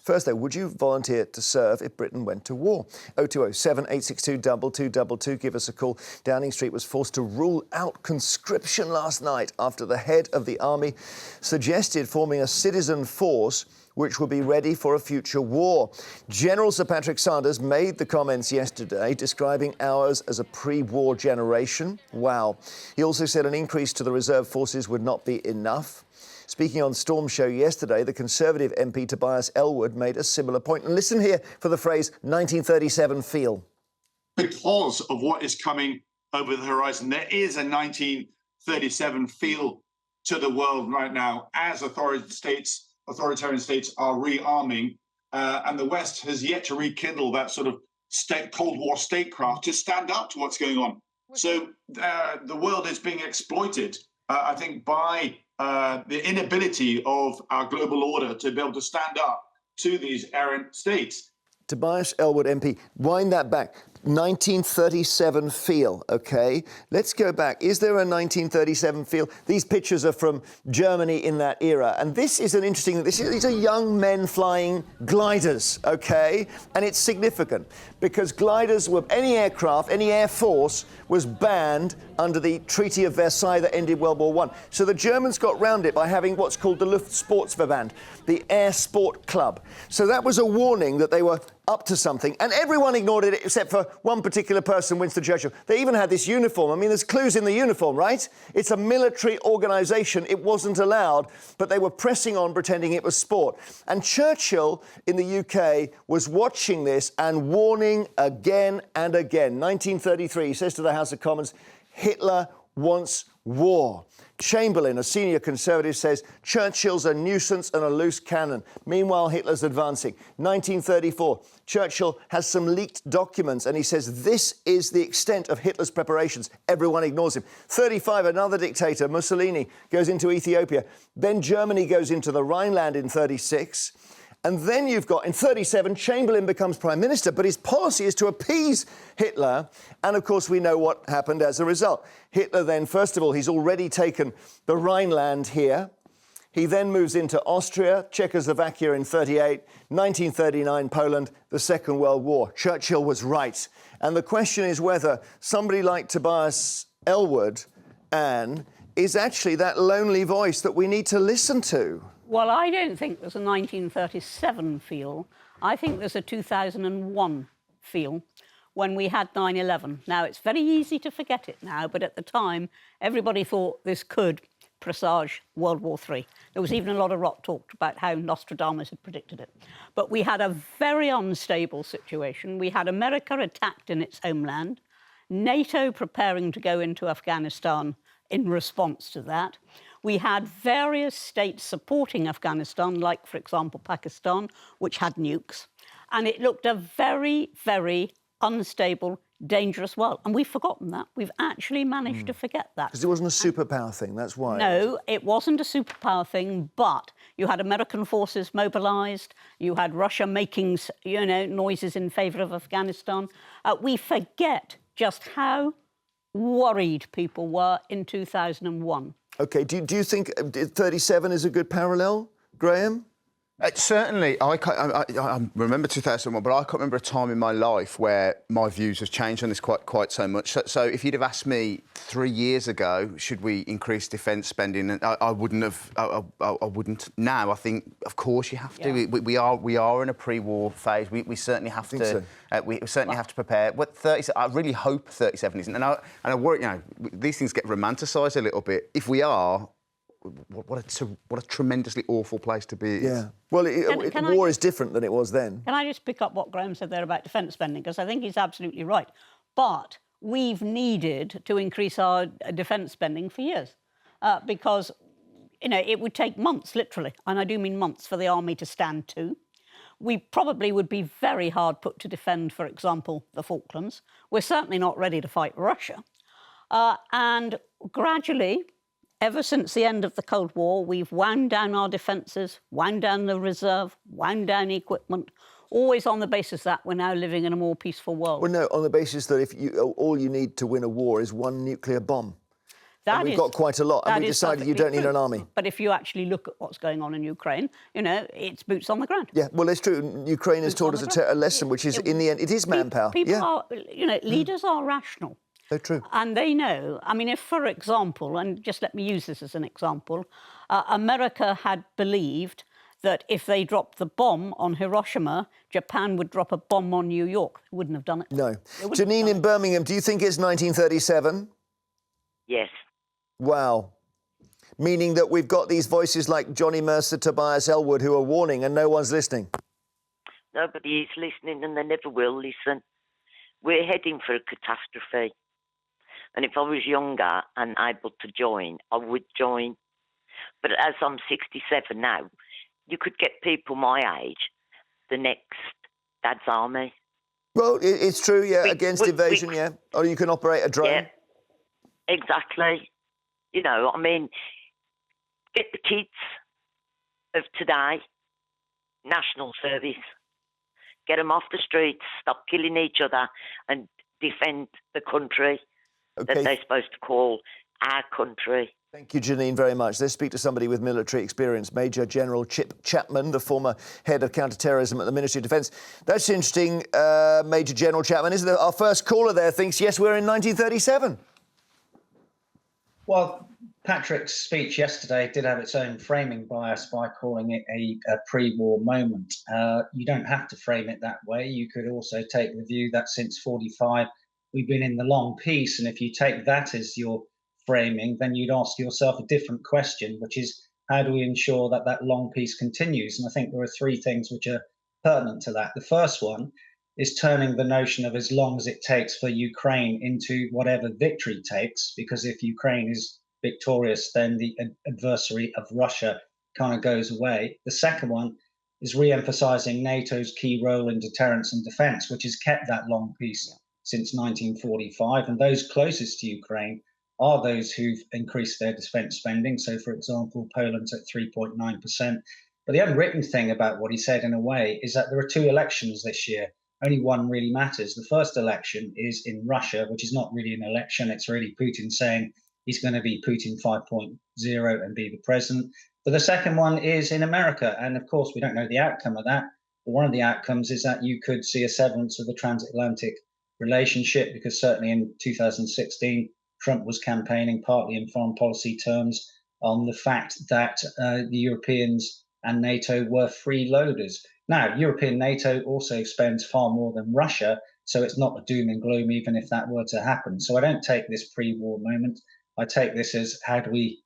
First, though, would you volunteer to serve if Britain went to war? 0207 862 2222. Give us a call. Downing Street was forced to rule out conscription last night after the head of the army suggested forming a citizen force which would be ready for a future war. General Sir Patrick Sanders made the comments yesterday, describing ours as a pre-war generation. Wow. He also said an increase to the reserve forces would not be enough. Speaking on Storm Show yesterday, the Conservative MP Tobias Ellwood made a similar point. And listen here for the phrase 1937 feel. Because of what is coming over the horizon, there is a 1937 feel to the world right now as authoritarian states are rearming, and the West has yet to rekindle that sort of Cold War statecraft to stand up to what's going on. So the world is being exploited, I think, by the inability of our global order to be able to stand up to these errant states. Tobias Ellwood MP, wind that back. 1937 feel, OK? Let's go back. Is there a 1937 feel? These pictures are from Germany in that era. And this is an interesting... These are young men flying gliders, OK? And it's significant because gliders were... Any aircraft, any air force was banned under the Treaty of Versailles that ended World War I. So the Germans got round it by having what's called the Luftsportsverband, the Air Sport Club. So that was a warning that they were up to something, and everyone ignored it except for one particular person, Winston Churchill. They even had this uniform. I mean, there's clues in the uniform, right? It's a military organisation. It wasn't allowed, but they were pressing on, pretending it was sport. And Churchill in the UK was watching this and warning again and again. 1933, he says to the House of Commons, Hitler wants war. Chamberlain, a senior Conservative, says Churchill's a nuisance and a loose cannon. Meanwhile, Hitler's advancing. 1934, Churchill has some leaked documents and he says this is the extent of Hitler's preparations. Everyone ignores him. 35, another dictator, Mussolini, goes into Ethiopia. Then Germany goes into the Rhineland in 36. And then you've got, in 37, Chamberlain becomes Prime Minister, but his policy is to appease Hitler. And, of course, we know what happened as a result. Hitler then, first of all, he's already taken the Rhineland here. He then moves into Austria, Czechoslovakia in 38, 1939, Poland, the Second World War. Churchill was right. And the question is whether somebody like Tobias Ellwood, Anne, is actually that lonely voice that we need to listen to. Well, I don't think there's a 1937 feel. I think there's a 2001 feel when we had 9/11. Now, it's very easy to forget it now, but at the time, everybody thought this could presage World War III. There was even a lot of rot talked about how Nostradamus had predicted it. But we had a very unstable situation. We had America attacked in its homeland, NATO preparing to go into Afghanistan in response to that. We had various states supporting Afghanistan, like, for example, Pakistan, which had nukes. And it looked a very, very unstable, dangerous world. And we've forgotten that. We've actually managed to forget that. Because it wasn't a superpower thing, that's why. No, it wasn't a superpower thing, but you had American forces mobilised, you had Russia making, noises in favour of Afghanistan. We forget just how worried people were in 2001. OK, do you think 37 is a good parallel, Graeme? Certainly, I remember 2001, but I can't remember a time in my life where my views have changed on this quite so much. So if you'd have asked me 3 years ago, should we increase defence spending, I wouldn't have. I wouldn't. Now, I think, of course, you have to. Yeah. We are in a pre-war phase. We certainly have to. So. We certainly have to prepare. What 30? I really hope 37 isn't. And I worry. These things get romanticised a little bit. If we are. What a tremendously awful place to be. Yeah. Well, war is different than it was then. Can I just pick up what Graeme said there about defence spending? Because I think he's absolutely right. But we've needed to increase our defence spending for years because, it would take months, literally, and I do mean months, for the army to stand to. We probably would be very hard put to defend, for example, the Falklands. We're certainly not ready to fight Russia. And gradually, ever since the end of the Cold War, we've wound down our defences, wound down the reserve, wound down equipment, always on the basis that we're now living in a more peaceful world. Well, no, on the basis that all you need to win a war is one nuclear bomb. And we've got quite a lot, and we decided you don't need an army. But if you actually look at what's going on in Ukraine, you know, it's boots on the ground. Yeah, well, it's true. Ukraine has taught us a lesson, which is, in the end, it is manpower. People are, you know, leaders are rational. So true. And they know, I mean, if, for example, and just let me use this as an example, America had believed that if they dropped the bomb on Hiroshima, Japan would drop a bomb on New York. They wouldn't have done it. No. Janine in Birmingham, do you think it's 1937? Yes. Wow. Meaning that we've got these voices like Johnny Mercer, Tobias Ellwood, who are warning and no one's listening. Nobody is listening and they never will listen. We're heading for a catastrophe. And if I was younger and able to join, I would join. But as I'm 67 now, you could get people my age, the next Dad's Army. Well, it's true, yeah, against invasion, yeah. Or you can operate a drone. Yeah, exactly. You know, I mean, get the kids of today, national service. Get them off the streets, stop killing each other and defend the country that they're supposed to call our country. Thank you, Janine, very much. Let's speak to somebody with military experience. Major General Chip Chapman, the former head of counter-terrorism at the Ministry of Defence. That's interesting, Major General Chapman. Isn't it? Our first caller there thinks, yes, we're in 1937. Well, Patrick's speech yesterday did have its own framing bias by calling it a pre-war moment. You don't have to frame it that way. You could also take the view that since 45, we've been in the long peace. And if you take that as your framing, then you'd ask yourself a different question, which is, how do we ensure that that long peace continues? And I think there are three things which are pertinent to that. The first one is turning the notion of as long as it takes for Ukraine into whatever victory takes, because if Ukraine is victorious, then the adversary of Russia kind of goes away. The second one is re-emphasizing NATO's key role in deterrence and defense, which has kept that long peace since 1945. And those closest to Ukraine are those who've increased their defense spending. So, for example, Poland's at 3.9%. But the unwritten thing about what he said, in a way, is that there are two elections this year. Only one really matters. The first election is in Russia, which is not really an election. It's really Putin saying he's going to be Putin 5.0 and be the president. But the second one is in America. And of course, we don't know the outcome of that. But one of the outcomes is that you could see a severance of the transatlantic relationship, because certainly in 2016, Trump was campaigning partly in foreign policy terms on the fact that the Europeans and NATO were freeloaders. Now, European NATO also spends far more than Russia, so it's not a doom and gloom even if that were to happen. So I don't take this pre-war moment. I take this as, how do we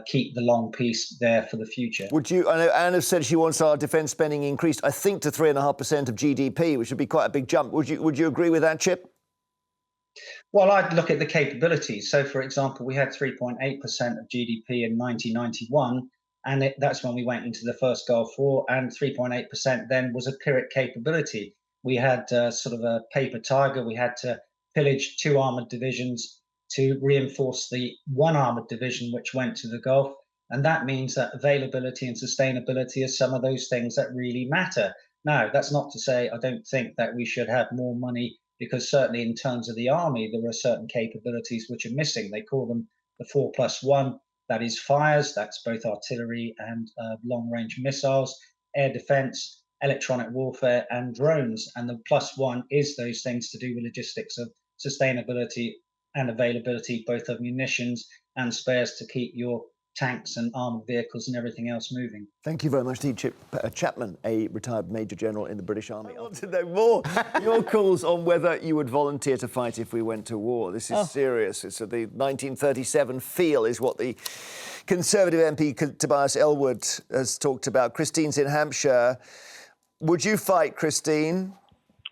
keep the long peace there for the future? Would you? I know Anne has said she wants our defence spending increased, I think, to 3.5% of GDP, which would be quite a big jump. Would you agree with that, Chip? Well, I'd look at the capabilities. So, for example, we had 3.8% of GDP in 1991, and that's when we went into the first Gulf War, and 3.8% then was a Pyrrhic capability. We had sort of a paper tiger. We had to pillage 2 armoured divisions to reinforce the 1 armoured division which went to the Gulf. And that means that availability and sustainability are some of those things that really matter. Now, that's not to say I don't think that we should have more money, because certainly in terms of the army, there are certain capabilities which are missing. They call them the 4+1. That is fires, that's both artillery and long-range missiles, air defence, electronic warfare, and drones. And the +1 is those things to do with logistics of sustainability and availability, both of munitions and spares to keep your tanks and armoured vehicles and everything else moving. Thank you very much indeed, Chip Chapman, a retired Major General in the British Army. I want to know more. Your calls on whether you would volunteer to fight if we went to war. This is serious. It's the 1937 feel is what the Conservative MP Tobias Ellwood has talked about. Christine's in Hampshire. Would you fight, Christine?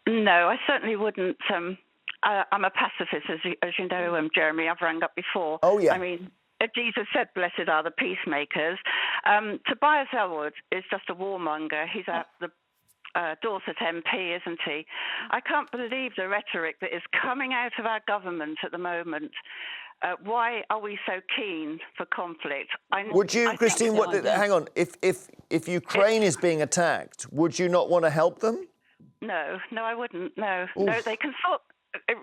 No, I certainly wouldn't. I'm a pacifist, as you know, Jeremy. I've rang up before. Oh, yeah. I mean, Jesus said, blessed are the peacemakers. Tobias Ellwood is just a warmonger. He's the Dorset MP, isn't he? I can't believe the rhetoric that is coming out of our government at the moment. Why are we so keen for conflict? Would you, Christine, hang on, if Ukraine is being attacked, would you not want to help them? No, I wouldn't. No, Oof. no, they can sort.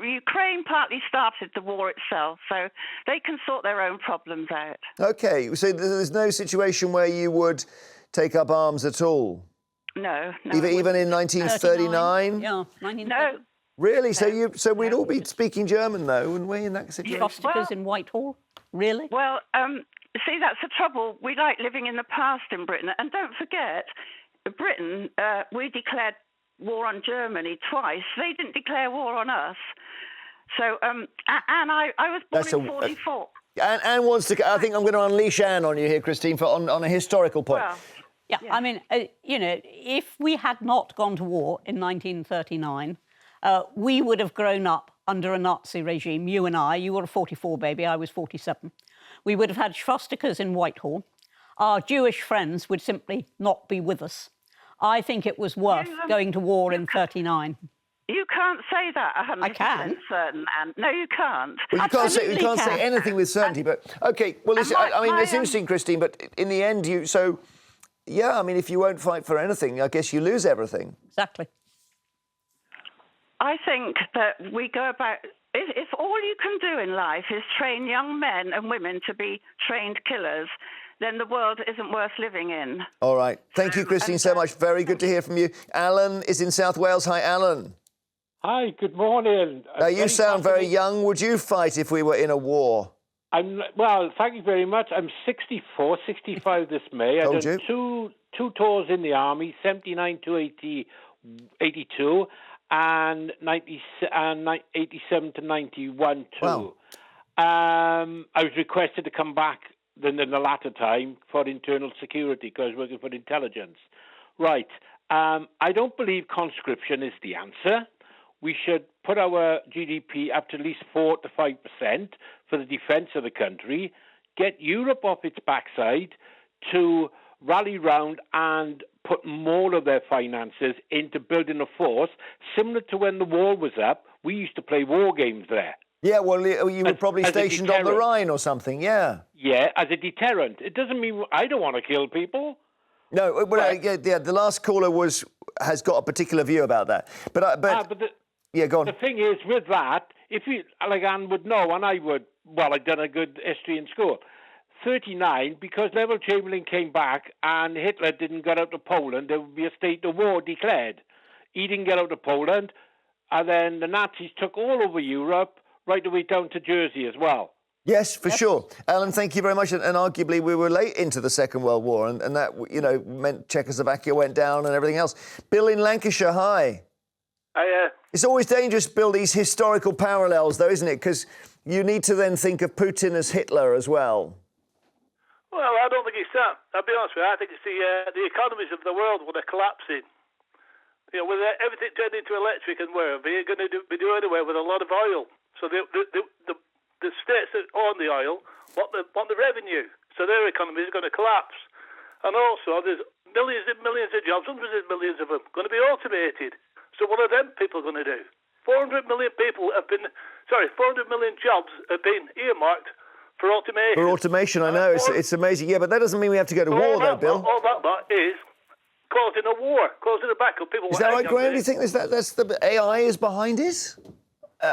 Ukraine partly started the war itself, so they can sort their own problems out. Okay, so there's no situation where you would take up arms at all? No, Even in 1939? Yeah, 1939. No. Really? So we'd all be speaking German, though, wouldn't we, in that situation? Swastikas in Whitehall? Really? Well, see, that's the trouble. We like living in the past in Britain. And don't forget, Britain, we declared war on Germany twice. They didn't declare war on us. So, and I was born in 44. Anne wants to... I think I'm going to unleash Anne on you here, Christine, on a historical point. Well, Yeah, I mean, if we had not gone to war in 1939, we would have grown up under a Nazi regime, you and I. You were a 44 baby, I was 47. We would have had swastikas in Whitehall. Our Jewish friends would simply not be with us. I think it was worth going to war in 39. You can't say that 100% I can. certain, and no, you can't. Well, you can't say anything with certainty, but... OK, well, it's interesting, Christine, but in the end, yeah, I mean, if you won't fight for anything, I guess you lose everything. Exactly. I think that we go about... If all you can do in life is train young men and women to be trained killers, then the world isn't worth living in. All right. Thank you, Christine, so much. Very good to hear from you. Alan is in South Wales. Hi, Alan. Hi, good morning. Now, you sound very young. Would you fight if we were in a war? Well, thank you very much. I'm 64, 65 this May. I did two tours in the army, 79 to 82, and 87 to 91 too. Wow. I was requested to come back in the latter time for internal security because I was working for intelligence. Right. I don't believe conscription is the answer. We should put our GDP up to at least 4 to 5% for the defence of the country, get Europe off its backside to rally round and put more of their finances into building a force, similar to when the war was up. We used to play war games there. Yeah, well, you were probably stationed on the Rhine or something, yeah. Yeah, as a deterrent. It doesn't mean I don't want to kill people. No, well, the last caller has got a particular view about that. Yeah, go on. The thing is, with that, if you, like Anne would know, and I would, well, I'd done a good history in school, 39, because Neville Chamberlain came back and Hitler didn't get out of Poland, there would be a state of war declared. He didn't get out of Poland, and then the Nazis took all over Europe, right the way down to Jersey as well. Yes, for sure. Alan, thank you very much. And arguably, we were late into the Second World War, and that, meant Czechoslovakia went down and everything else. Bill in Lancashire, hi. It's always dangerous to build these historical parallels, though, isn't it? Because you need to then think of Putin as Hitler as well. Well, I don't think it's that. I'll be honest with you. I think it's the economies of the world that are collapsing. With everything turned into electric and wherever, you're going to be doing away with a lot of oil. So the states that own the oil want the revenue. So their economy is going to collapse. And also, there's millions and millions of jobs, hundreds of millions of them, going to be automated. So what are them people going to do? 400 million jobs have been earmarked for automation. For automation, I know. It's amazing. Yeah, but that doesn't mean we have to go to war, though, Bill. All that is causing a war, causing a backup. People is that right, Graeme? Do you think that's the AI is behind it?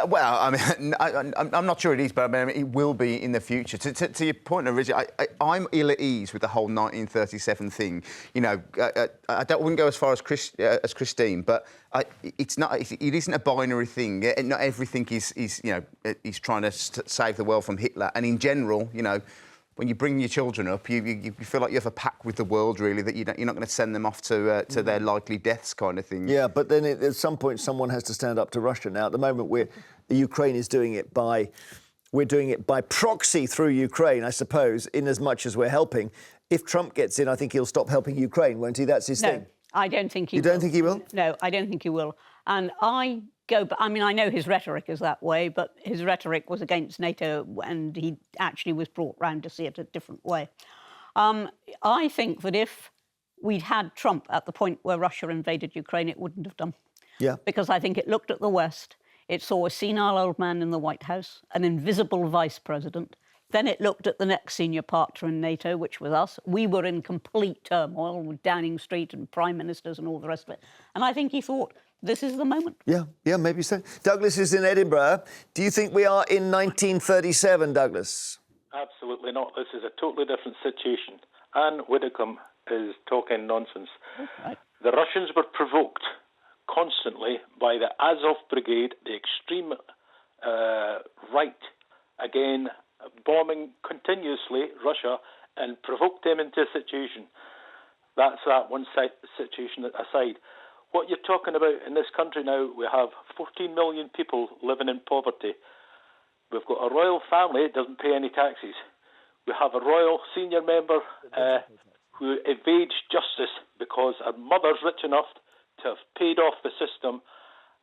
Well, I mean, I'm not sure it is, but I mean, it will be in the future. To your point originally, I'm ill at ease with the whole 1937 thing. I wouldn't go as far as Christine, but it isn't a binary thing. Not everything is trying to save the world from Hitler. And in general, when you bring your children up, you feel like you have a pact with the world, really, that you're not going to send them off to their likely deaths kind of thing. Yeah, but then at some point someone has to stand up to Russia. Now, at the moment, the Ukraine is doing it we're doing it by proxy through Ukraine, I suppose, in as much as we're helping. If Trump gets in, I think he'll stop helping Ukraine, won't he? That's his thing. No, I don't think he will. You don't think he will? No, I don't think he will. And I know his rhetoric is that way, but his rhetoric was against NATO and he actually was brought round to see it a different way. I think that if we'd had Trump at the point where Russia invaded Ukraine, it wouldn't have done. Yeah. Because I think it looked at the West, it saw a senile old man in the White House, an invisible vice president, Then it looked at the next senior partner in NATO, which was us. We were in complete turmoil with Downing Street and prime ministers and all the rest of it. And I think he thought, this is the moment. Yeah, maybe so. Douglas is in Edinburgh. Do you think we are in 1937, Douglas? Absolutely not. This is a totally different situation. And Widdecombe is talking nonsense. Right. The Russians were provoked constantly by the Azov Brigade, the extreme right, again, bombing continuously Russia and provoked them into a situation. That's that one side situation aside. What you're talking about in this country now, we have 14 million people living in poverty. We've got a royal family that doesn't pay any taxes. We have a royal senior member who evades justice because her mother's rich enough to have paid off the system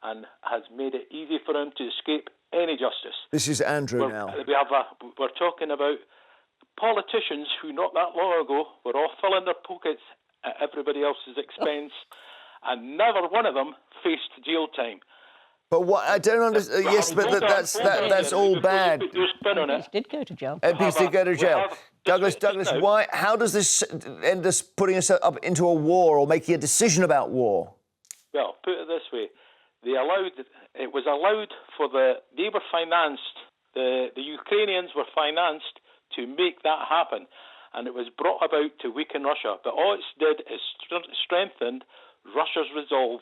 and has made it easy for him to escape any justice. This is Andrew now. We're talking about politicians who not that long ago were all filling their pockets at everybody else's expense, and never one of them faced jail time. But what I don't understand. Yes, but that's all bad. MPs did go to jail. MPs did go to jail. Douglas, why? How does this end us putting us up into a war or making a decision about war? Well, put it this way: it was allowed for they were financed. The Ukrainians were financed to make that happen, and it was brought about to weaken Russia. But all it's did is strengthened Russia's resolve.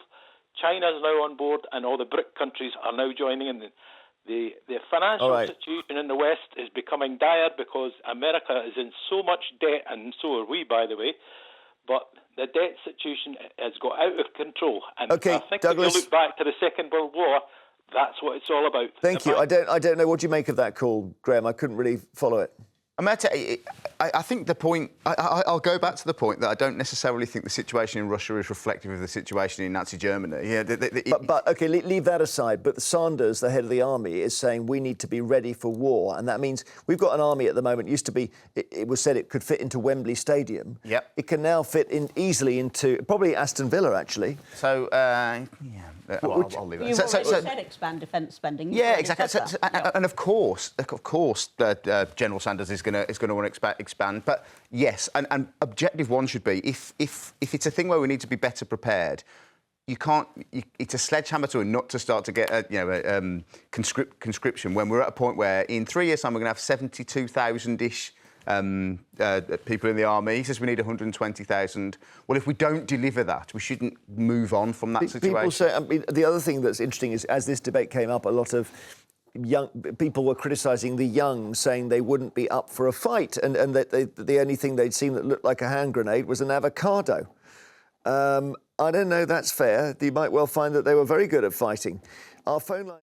China's now on board, and all the BRIC countries are now joining in. The financial situation in the West is becoming dire because America is in so much debt, and so are we, by the way. But the debt situation has got out of control. And I think Douglas, if you look back to the Second World War, that's what it's all about. Thank you. I don't know what you make of that call, Graeme. I couldn't really follow it. I think the point... I'll go back to the point that I don't necessarily think the situation in Russia is reflective of the situation in Nazi Germany. Yeah, but OK, leave that aside. But Sanders, the head of the army, is saying we need to be ready for war. And that means we've got an army at the moment. It used to be... It was said it could fit into Wembley Stadium. Yep. It can now fit easily into... Probably Aston Villa, actually. So, yeah... I'll leave it. You already said expand defence spending. Yeah, exactly. And of course, General Sanders is going to want to expand. But yes, and objective one should be if it's a thing where we need to be better prepared. You can't. It's a sledgehammer to a nut to start to get conscription when we're at a point where in 3 years' time we're going to have 72,000-ish. People in the army. He says we need 120,000. Well, if we don't deliver that, we shouldn't move on from that situation. People say, I mean, the other thing that's interesting is, as this debate came up, a lot of young people were criticising the young, saying they wouldn't be up for a fight, and that the only thing they'd seen that looked like a hand grenade was an avocado. I don't know, that's fair. You might well find that they were very good at fighting. Our phone line...